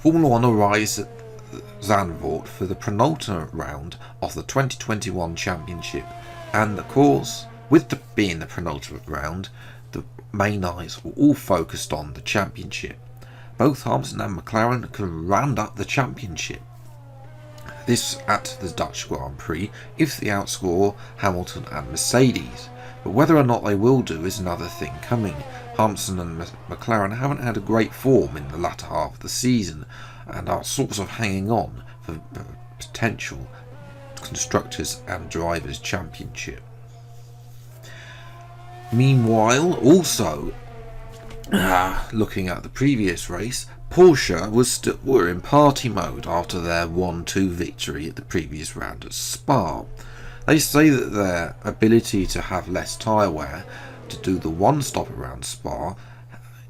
Formula 1 arrives at Zandvoort for the penultimate round of the 2021 championship, and of course, with being the penultimate round, the main eyes were all focused on the championship. Both Hamilton and McLaren can round up the championship. This at the Dutch Grand Prix if they outscore Hamilton and Mercedes, but whether or not they will do is another thing coming. Hamilton and McLaren haven't had a great form in the latter half of the season and are sort of hanging on for potential Constructors and Drivers' Championship. Meanwhile, also looking at the previous race, Porsche were in party mode after their 1-2 victory at the previous round at Spa. They say that their ability to have less tyre wear to do the one stop around Spa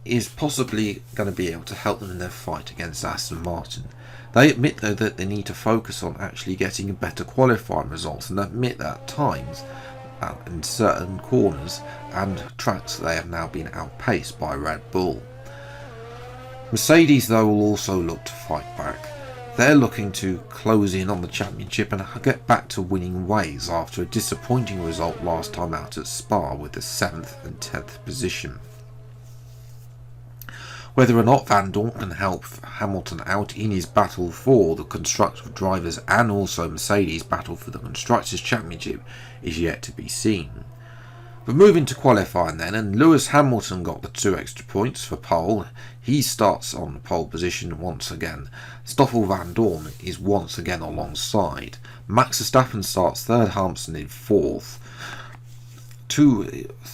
is possibly going to be able to help them in their fight against Aston Martin. They admit though that they need to focus on actually getting better qualifying results, and admit that at times in certain corners and tracks they have now been outpaced by Red Bull. Mercedes though will also look to fight back. They're looking to close in on the championship and get back to winning ways after a disappointing result last time out at Spa with the 7th and 10th position. Whether or not Van Dorn can help Hamilton out in his battle for the Constructors, Drivers and also Mercedes' battle for the Constructors' Championship is yet to be seen. But moving to qualifying then, and Lewis Hamilton got the 2 extra points for pole. He starts on the pole position once again. Stoffel Van Dorn is once again alongside. Max Verstappen starts 3rd, Hamilton in 4th.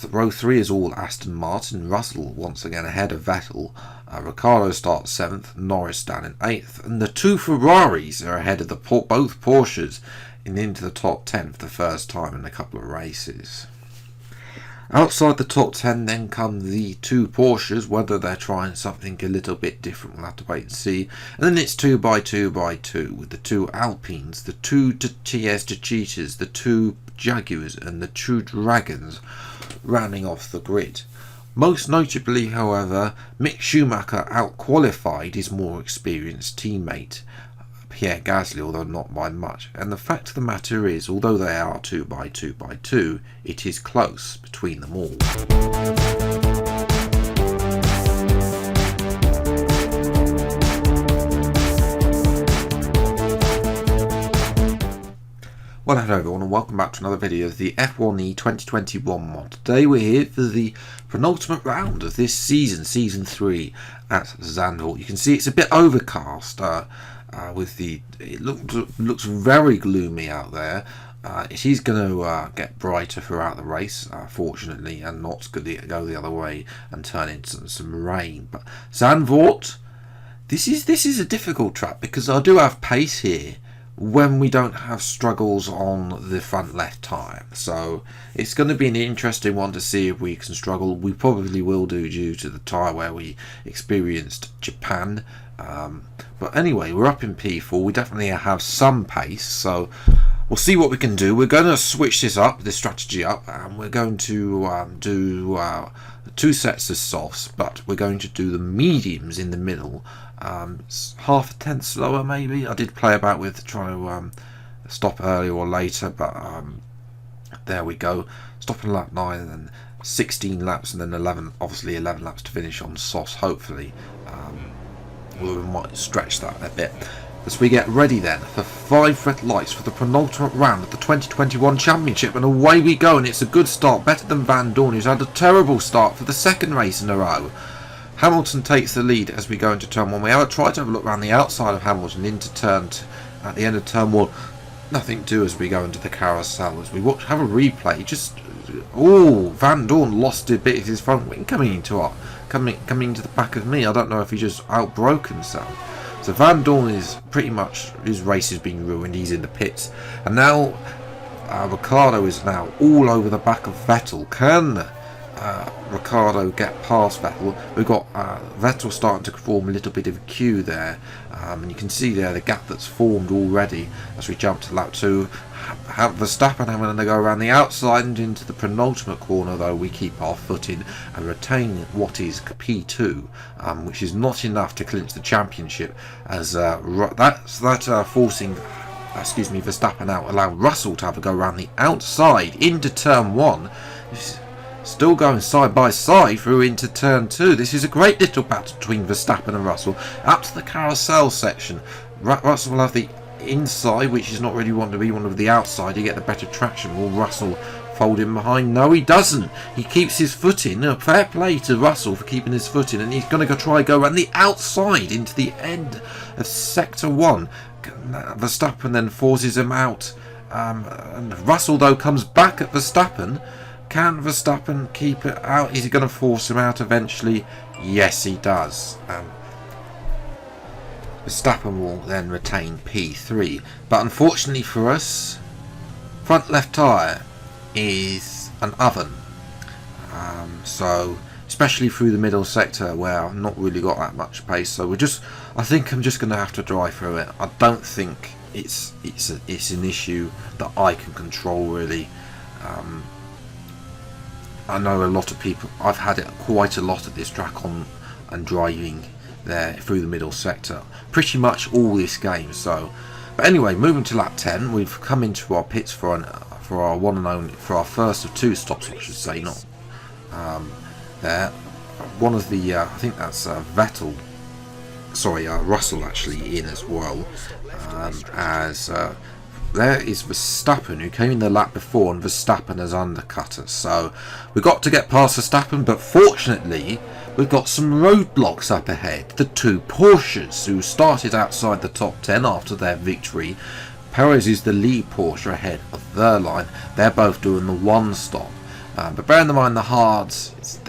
Row 3 is all Aston Martin. Russell once again ahead of Vettel. Ricciardo starts 7th, Norris down in 8th, and the 2 Ferraris are ahead of both Porsches and into the top 10 for the first time in a couple of races. Outside the top 10 then come the 2 Porsches. Whether they're trying something a little bit different, we'll have to wait and see. And then it's 2 by 2 by 2 with the 2 Alpines, the 2 TS Cheetahs, the 2 Jaguars and the 2 Dragons rounding off the grid. Most notably, however, Mick Schumacher out-qualified his more experienced teammate Pierre Gasly, although not by much. And the fact of the matter is, although they are 2 by 2 by 2, it is close between them all. Well, hello everyone and welcome back to another video of the F1-E 2021 mod. Today we're here for the penultimate round of this season, Season 3 at Zandvoort. You can see it's a bit overcast. It looks very gloomy out there. It is going to get brighter throughout the race, fortunately, and not going to go the other way and turn into some rain. But Zandvoort, this is a difficult track because I do have pace here when we don't have struggles on the front left tyre. So it's going to be an interesting one to see if we can struggle. We probably will do due to the tyre where we experienced Japan. But anyway, we're up in P4. We definitely have some pace, so we'll see what we can do. We're going to switch this strategy up, and we're going to do 2 sets of softs, but we're going to do the mediums in the middle. Half a tenth slower maybe. I did play about with trying to stop earlier or later, but there we go. Stopping lap 9 and then 16 laps and then 11 laps to finish on softs, hopefully. We might stretch that a bit as we get ready then for 5 red lights for the penultimate round of the 2021 championship, and away we go. And it's a good start, better than Van Dorn, who's had a terrible start for the 2nd race in a row. Hamilton takes the lead as we go into turn 1. We have tried to have a look around the outside of Hamilton into at the end of turn 1. Nothing to do as we go into the carousel. As we have a replay, Van Dorn lost a bit of his front wing coming into the back of me. I don't know if he just outbroke himself. So Van Dorn is pretty much, his race has been ruined. He's in the pits, and now Ricciardo is now all over the back of Vettel. Can Ricciardo get past Vettel. We've got Vettel starting to form a little bit of a queue there, and you can see there the gap that's formed already as we jump to lap 2. Have Verstappen having to go around the outside and into the penultimate corner, though we keep our footing and retain what is P2, which is not enough to clinch the championship, as forcing Verstappen out, allowed Russell to have a go around the outside into turn 1. Still going side by side through into turn 2. This is a great little battle between Verstappen and Russell. Up to the carousel section. Russell will have the inside, which is not really one to be one of the outside. You get the better traction. Will Russell fold in behind? No, he doesn't. He keeps his foot in. Fair play to Russell for keeping his foot in, and he's going to go around the outside into the end of sector 1. Verstappen then forces him out, and Russell though comes back at Verstappen. Can Verstappen keep it out? Is he going to force him out eventually? Yes, he does. Verstappen will then retain P3. But unfortunately for us, front left tyre is an oven. So, especially through the middle sector where I've not really got that much pace. So I think I'm just going to have to drive through it. I don't think it's an issue that I can control really. I know a lot of people, I've had it quite a lot at this track on and driving there through the middle sector pretty much all this game. So, but anyway, moving to lap 10, we've come into our pits for our one and only, for our first of 2 stops, I should say, not there. One of the I think that's Russell actually in as well, as there is Verstappen, who came in the lap before, and Verstappen has undercut us. So we've got to get past Verstappen, but fortunately we've got some roadblocks up ahead. The 2 Porsches who started outside the top 10 after their victory. Perez is the lead Porsche ahead of their line. They're both doing the 1 stop. But bear in mind the hards,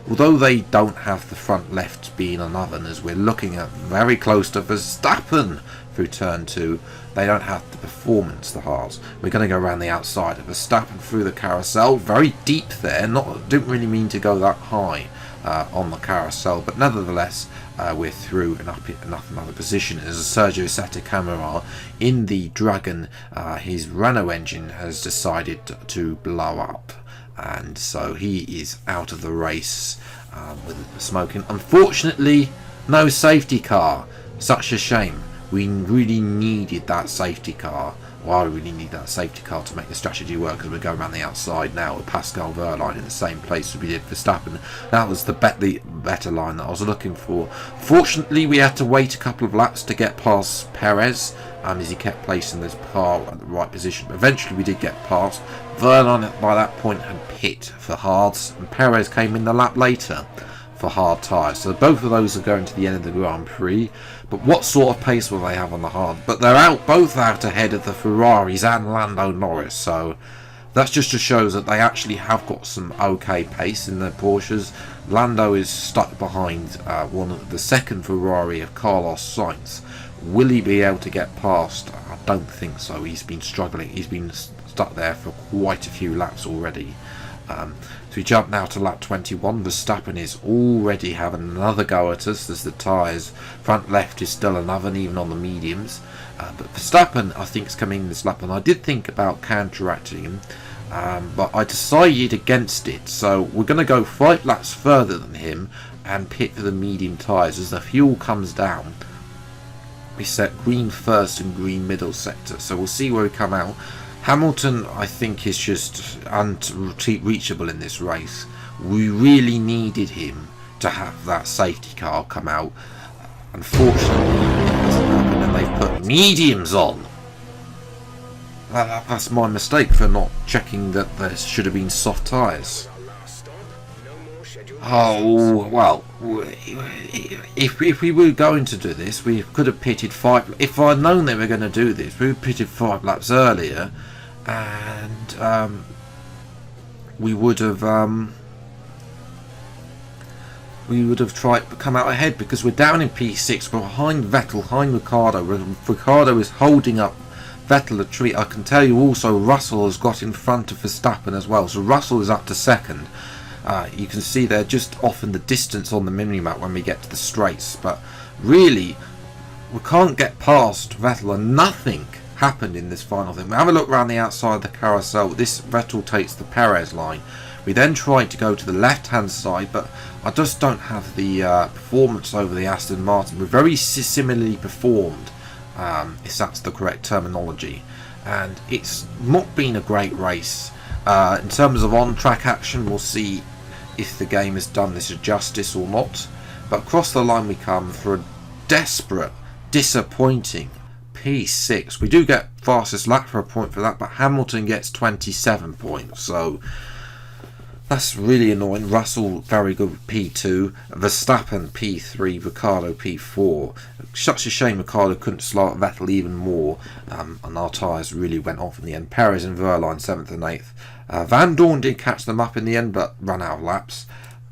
although they don't have the front left being an oven, as we're looking at very close to Verstappen through turn 2, they don't have the performance, the hards. We're going to go around the outside of Verstappen through the carousel, very deep there. Didn't really mean to go that high on the carousel, but nevertheless we're through and up another position as Sergio Santacamara in the Dragon. His Renault engine has decided to blow up, and so he is out of the race with smoking. Unfortunately, no safety car. Such a shame. We really needed that safety car. Well, I really need that safety car to make the strategy work, because we're going around the outside now with Pascal Wehrlein in the same place as we did Verstappen. That was the better line that I was looking for. Fortunately, we had to wait a couple of laps to get past Perez, as he kept placing this car at the right position. But eventually we did get past. Wehrlein by that point had pit for hards, and Perez came in the lap later for hard tyres. So both of those are going to the end of the Grand Prix. But what sort of pace will they have on the hard? But they're both out ahead of the Ferraris and Lando Norris. So that's just to show that they actually have got some okay pace in their Porsches. Lando is stuck behind the second Ferrari of Carlos Sainz. Will he be able to get past? I don't think so. He's been struggling. He's been stuck there for quite a few laps already. So we jump now to lap 21. Verstappen is already having another go at us as the tyres front left is still an oven even on the mediums. But Verstappen, I think, is coming in this lap, and I did think about counteracting him, but I decided against it. So we're going to go 5 laps further than him and pit for the medium tyres as the fuel comes down. We set green first and green middle sector, so we'll see where we come out. Hamilton, I think, is just unreachable in this race. We really needed him to have that safety car come out. Unfortunately, it hasn't happened, and they've put mediums on. That's my mistake for not checking that there should have been soft tyres. Oh, well, if we were going to do this, we could have pitted 5. If I'd known they were going to do this, we would have pitted 5 laps earlier, and we would have tried to come out ahead, because we're down in P6. We're behind Vettel, behind Ricciardo. Ricciardo is holding up Vettel a treat. I can tell you also Russell has got in front of Verstappen as well, so Russell is up to second. You can see they're just off in the distance on the mini-map when we get to the straights, but really we can't get past Vettel, and nothing happened in this final thing. We have a look around the outside of the carousel. This Vettel takes the Perez line. We then tried to go to the left hand side, but I just don't have the performance over the Aston Martin. We're very similarly performed, if that's the correct terminology, and it's not been a great race. In terms of on-track action, we'll see if the game has done this justice or not, but across the line we come for a desperate, disappointing P6. We do get fastest lap for a point for that, but Hamilton gets 27 points, so that's really annoying. Russell very good with P2, Verstappen P3, Ricciardo P4. Such a shame Ricciardo couldn't slow up Vettel even more, and our tyres really went off in the end. Perez and Verline 7th and 8th. Van Dorn did catch them up in the end, but ran out of laps.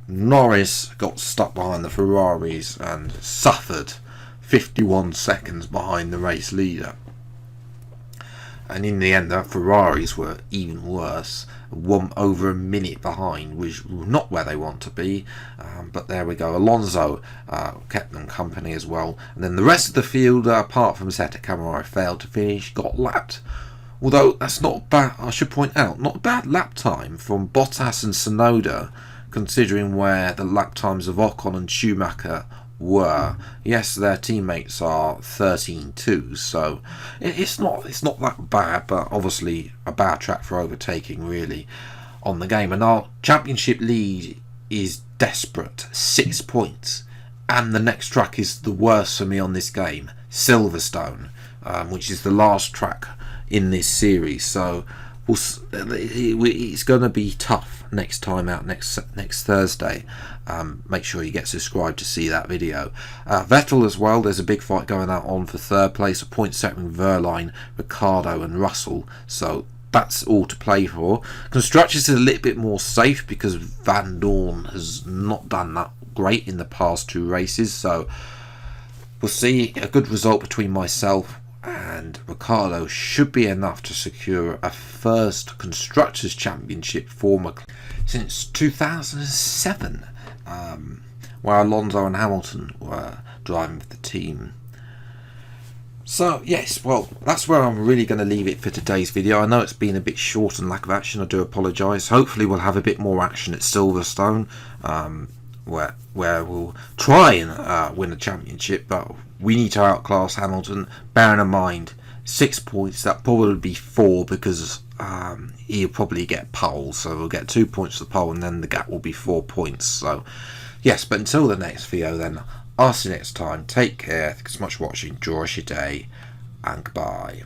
Norris got stuck behind the Ferraris and suffered 51 seconds behind the race leader. And in the end, the Ferraris were even worse. Over a minute behind, which not where they want to be. But there we go. Alonso kept them company as well. And then the rest of the field, apart from Seta Camara, failed to finish, got lapped. Although that's not bad, I should point out, not a bad lap time from Bottas and Tsunoda, considering where the lap times of Ocon and Schumacher were. Yes, their teammates are 13.2, so it's not that bad, but obviously a bad track for overtaking really on the game. And our championship lead is desperate, 6 points, and the next track is the worst for me on this game, Silverstone, which is the last track in this series, so it's going to be tough next time out, next Thursday. Make sure you get subscribed to see that video. Vettel as well, there's a big fight going on for third place, a point separating Verline, Ricciardo and Russell, so that's all to play for. Constructors is a little bit more safe because Van Dorn has not done that great in the past 2 races, so we'll see. A good result between myself and Ricciardo should be enough to secure a first Constructors' Championship for McLaren since 2007, where Alonso and Hamilton were driving with the team. So yes, well, that's where I'm really going to leave it for today's video. I know it's been a bit short and lack of action, I do apologise. Hopefully we'll have a bit more action at Silverstone, where we'll try and win the championship, but we need to outclass Hamilton. Bearing in mind 6 points, that probably be 4 because he'll probably get pole, so we'll get 2 points for the pole and then the gap will be 4 points. So yes, but until the next video then, I'll see you next time. Take care, thanks so much for watching, enjoy your day, and goodbye.